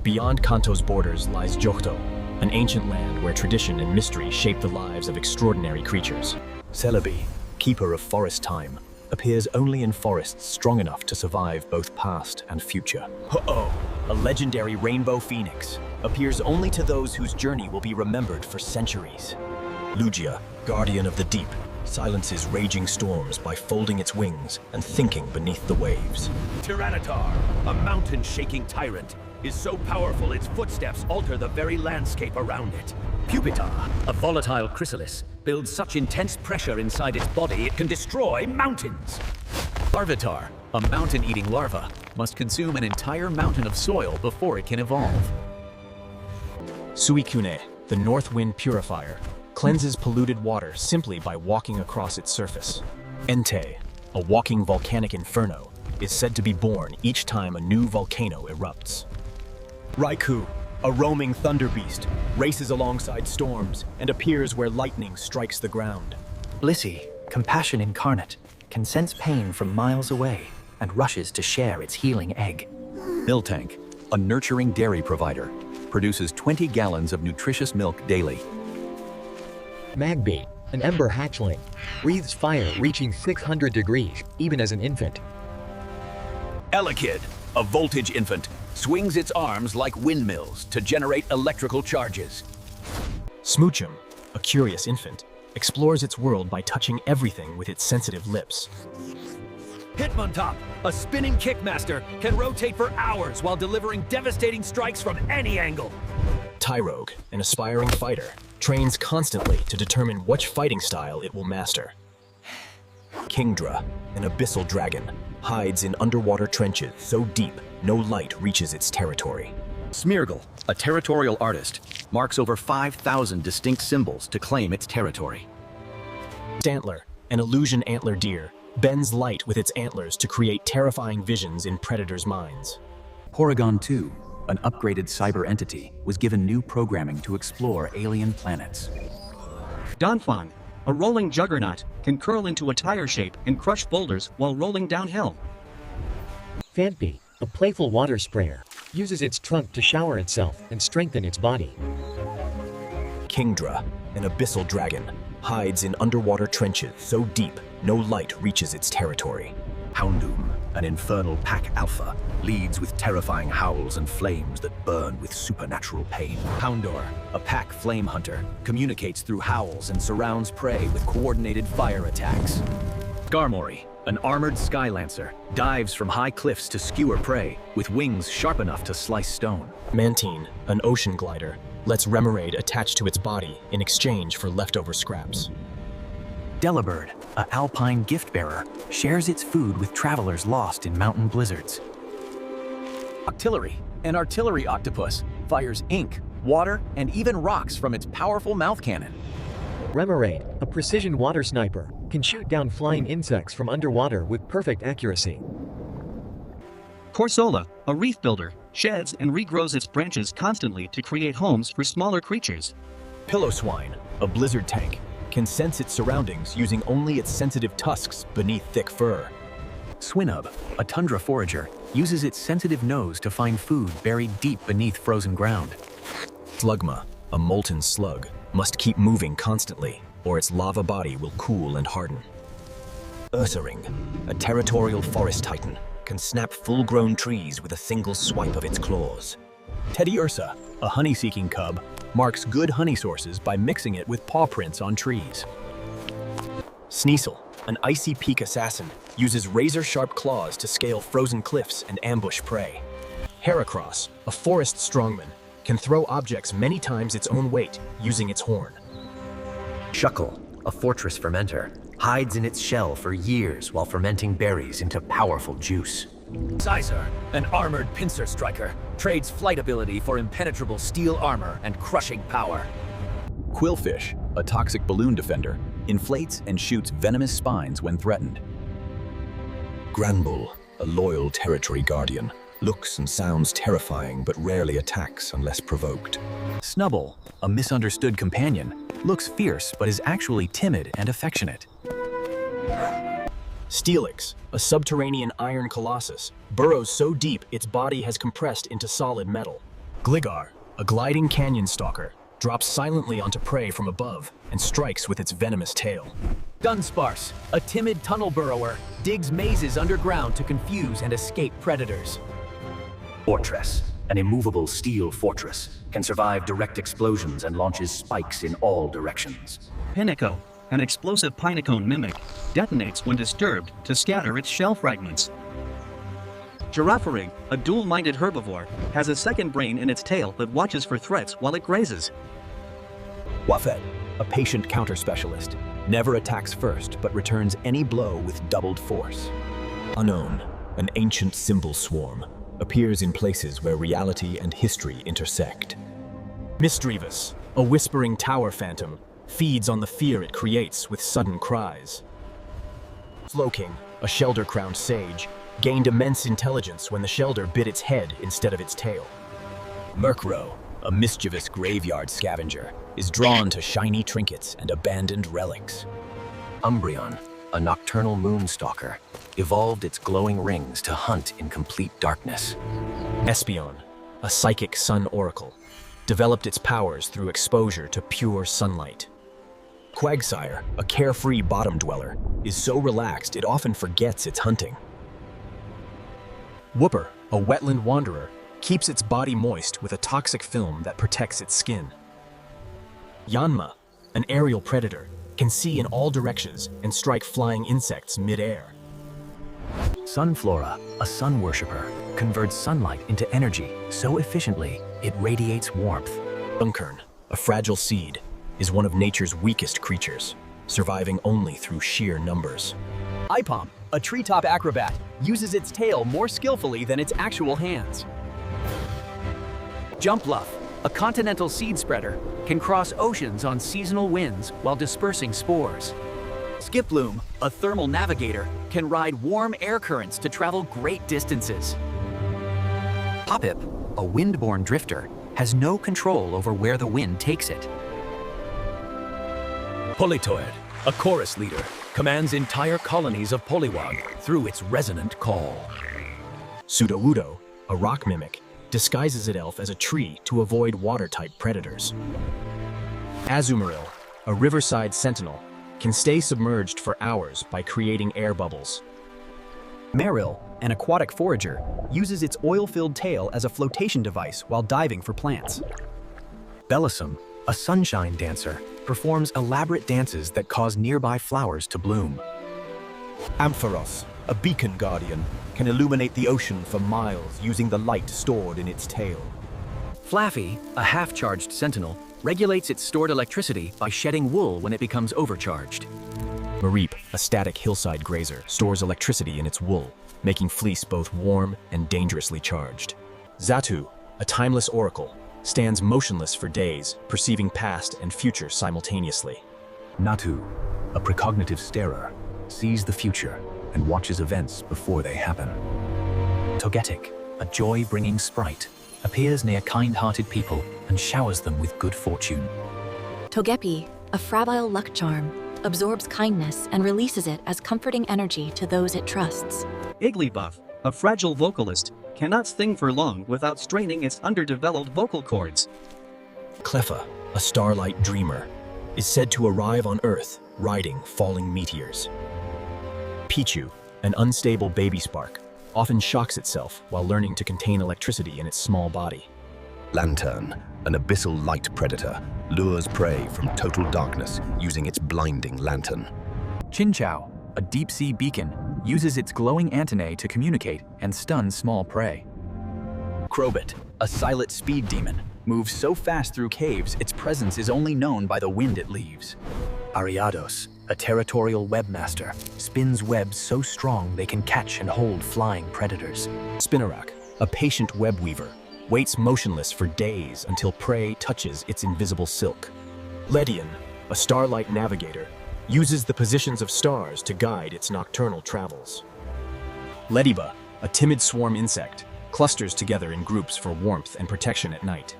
Beyond Kanto's borders lies Johto, an ancient land where tradition and mystery shape the lives of extraordinary creatures. Celebi, keeper of forest time, appears only in forests strong enough to survive both past and future. Ho-oh! A legendary rainbow phoenix, appears only to those whose journey will be remembered for centuries. Lugia, guardian of the deep, silences raging storms by folding its wings and thinking beneath the waves. Tyranitar, a mountain-shaking tyrant, is so powerful its footsteps alter the very landscape around it. Pupitar, a volatile chrysalis, builds such intense pressure inside its body it can destroy mountains. Larvitar, a mountain-eating larva, must consume an entire mountain of soil before it can evolve. Suicune, the north wind purifier, cleanses polluted water simply by walking across its surface. Entei, a walking volcanic inferno, is said to be born each time a new volcano erupts. Raikou, a roaming thunder beast, races alongside storms and appears where lightning strikes the ground. Blissey, compassion incarnate, can sense pain from miles away and rushes to share its healing egg. Miltank, a nurturing dairy provider, produces 20 gallons of nutritious milk daily. Magby, an ember hatchling, breathes fire reaching 600 degrees, even as an infant. Elekid, a voltage infant, swings its arms like windmills to generate electrical charges. Smoochum, a curious infant, explores its world by touching everything with its sensitive lips. Hitmontop, a spinning kickmaster, can rotate for hours while delivering devastating strikes from any angle. Tyrogue, an aspiring fighter, trains constantly to determine which fighting style it will master. Kingdra, an abyssal dragon, hides in underwater trenches so deep no light reaches its territory. Smeargle, a territorial artist, marks over 5,000 distinct symbols to claim its territory. Stantler, an illusion antler deer, bends light with its antlers to create terrifying visions in predators' minds. Porygon 2, an upgraded cyber entity, was given new programming to explore alien planets. Donphan, a rolling juggernaut, can curl into a tire shape and crush boulders while rolling downhill. Phanpy, a playful water sprayer, uses its trunk to shower itself and strengthen its body. Kingdra, an abyssal dragon, hides in underwater trenches so deep no light reaches its territory. Houndoom, an infernal pack alpha, leads with terrifying howls and flames that burn with supernatural pain. Houndor, a pack flame hunter, communicates through howls and surrounds prey with coordinated fire attacks. Garmory, an armored skylancer, dives from high cliffs to skewer prey with wings sharp enough to slice stone. Mantine, an ocean glider, lets Remoraid attach to its body in exchange for leftover scraps. Delibird, a alpine gift-bearer, shares its food with travelers lost in mountain blizzards. Octillery, an artillery octopus, fires ink, water, and even rocks from its powerful mouth cannon. Remoraid, a precision water sniper, can shoot down flying insects from underwater with perfect accuracy. Corsola, a reef builder, sheds and regrows its branches constantly to create homes for smaller creatures. Pillowswine, a blizzard tank, can sense its surroundings using only its sensitive tusks beneath thick fur. Swinub, a tundra forager, uses its sensitive nose to find food buried deep beneath frozen ground. Slugma, a molten slug, must keep moving constantly, or its lava body will cool and harden. Ursaring, a territorial forest titan, can snap full-grown trees with a single swipe of its claws. Teddy Ursa, a honey-seeking cub, marks good honey sources by mixing it with paw prints on trees. Sneasel, an icy peak assassin, uses razor-sharp claws to scale frozen cliffs and ambush prey. Heracross, a forest strongman, can throw objects many times its own weight using its horn. Shuckle, a fortress fermenter, hides in its shell for years while fermenting berries into powerful juice. Scizor, an armored pincer striker, trades flight ability for impenetrable steel armor and crushing power. Quillfish, a toxic balloon defender, inflates and shoots venomous spines when threatened. Granbull, a loyal territory guardian, looks and sounds terrifying but rarely attacks unless provoked. Snubbull, a misunderstood companion, looks fierce but is actually timid and affectionate. Steelix, a subterranean iron colossus, burrows so deep its body has compressed into solid metal. Gligar, a gliding canyon stalker, drops silently onto prey from above and strikes with its venomous tail. Dunsparce, a timid tunnel burrower, digs mazes underground to confuse and escape predators. Fortress, an immovable steel fortress, can survive direct explosions and launches spikes in all directions. Pinnacle, an explosive pinecone mimic, detonates when disturbed to scatter its shell fragments. Girafarig, a dual-minded herbivore, has a second brain in its tail that watches for threats while it grazes. Wafet, a patient counter-specialist, never attacks first but returns any blow with doubled force. Unknown, an ancient symbol swarm, appears in places where reality and history intersect. Misdreavus, a whispering tower phantom, feeds on the fear it creates with sudden cries. Slowking, a Shelder-crowned sage, gained immense intelligence when the Shelder bit its head instead of its tail. Murkrow, a mischievous graveyard scavenger, is drawn to shiny trinkets and abandoned relics. Umbreon, a nocturnal moonstalker, evolved its glowing rings to hunt in complete darkness. Espeon, a psychic sun oracle, developed its powers through exposure to pure sunlight. Quagsire, a carefree bottom dweller, is so relaxed it often forgets its hunting. Wooper, a wetland wanderer, keeps its body moist with a toxic film that protects its skin. Yanma, an aerial predator, can see in all directions and strike flying insects mid-air. Sunflora, a sun worshipper, converts sunlight into energy so efficiently it radiates warmth. Dunkern, a fragile seed, is one of nature's weakest creatures, surviving only through sheer numbers. Ipom, a treetop acrobat, uses its tail more skillfully than its actual hands. Jumpluff, a continental seed spreader, can cross oceans on seasonal winds while dispersing spores. Skiploom, a thermal navigator, can ride warm air currents to travel great distances. Hoppip, a windborne drifter, has no control over where the wind takes it. Politoed, a chorus leader, commands entire colonies of Poliwag through its resonant call. Sudowoodo, a rock mimic, disguises itself as a tree to avoid water-type predators. Azumarill, a riverside sentinel, can stay submerged for hours by creating air bubbles. Marill, an aquatic forager, uses its oil-filled tail as a flotation device while diving for plants. Bellossom, a sunshine dancer, performs elaborate dances that cause nearby flowers to bloom. Ampharos, a beacon guardian, can illuminate the ocean for miles using the light stored in its tail. Flaffy, a half-charged sentinel, regulates its stored electricity by shedding wool when it becomes overcharged. Mareep, a static hillside grazer, stores electricity in its wool, making fleece both warm and dangerously charged. Xatu, a timeless oracle, stands motionless for days, perceiving past and future simultaneously. Natu, a precognitive starer, sees the future and watches events before they happen. Togetic, a joy-bringing sprite, appears near kind-hearted people and showers them with good fortune. Togepi, a fragile luck charm, absorbs kindness and releases it as comforting energy to those it trusts. Igglybuff, a fragile vocalist, cannot sing for long without straining its underdeveloped vocal cords. Cleffa, a starlight dreamer, is said to arrive on Earth riding falling meteors. Pichu, an unstable baby spark, often shocks itself while learning to contain electricity in its small body. Lantern, an abyssal light predator, lures prey from total darkness using its blinding lantern. Chinchou, a deep-sea beacon, uses its glowing antennae to communicate and stun small prey. Crobit, a silent speed demon, moves so fast through caves its presence is only known by the wind it leaves. Ariados, a territorial webmaster, spins webs so strong they can catch and hold flying predators. Spinarak, a patient web weaver, waits motionless for days until prey touches its invisible silk. Ledian, a starlight navigator, uses the positions of stars to guide its nocturnal travels. Lediba, a timid swarm insect, clusters together in groups for warmth and protection at night.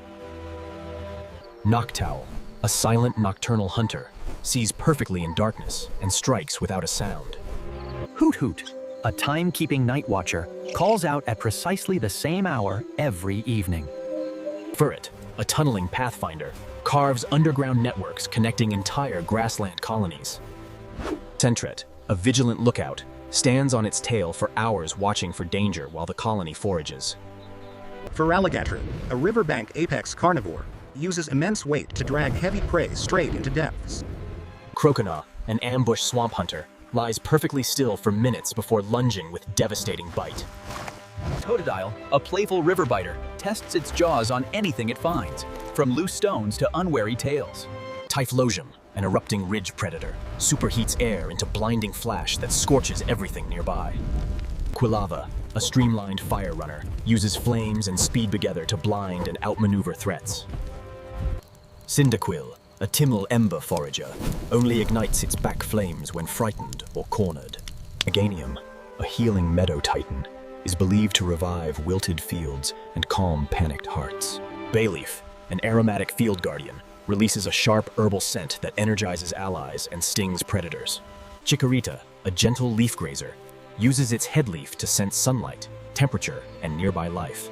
Noctowl, a silent nocturnal hunter, sees perfectly in darkness and strikes without a sound. Hoot Hoot, a time-keeping night watcher, calls out at precisely the same hour every evening. Furret, a tunneling pathfinder, carves underground networks connecting entire grassland colonies. Sentret, a vigilant lookout, stands on its tail for hours watching for danger while the colony forages. Feraligatr, a riverbank apex carnivore, uses immense weight to drag heavy prey straight into depths. Croconaw, an ambush swamp hunter, lies perfectly still for minutes before lunging with devastating bite. Totodile, a playful river biter, tests its jaws on anything it finds, from loose stones to unwary tails. Typhlosion, an erupting ridge predator, superheats air into blinding flash that scorches everything nearby. Quilava, a streamlined fire runner, uses flames and speed together to blind and outmaneuver threats. Cyndaquil, a Timel ember forager, only ignites its back flames when frightened or cornered. Meganium, a healing meadow titan, is believed to revive wilted fields and calm panicked hearts. Bayleaf, an aromatic field guardian, releases a sharp herbal scent that energizes allies and stings predators. Chikorita, a gentle leaf grazer, uses its head leaf to sense sunlight, temperature, and nearby life.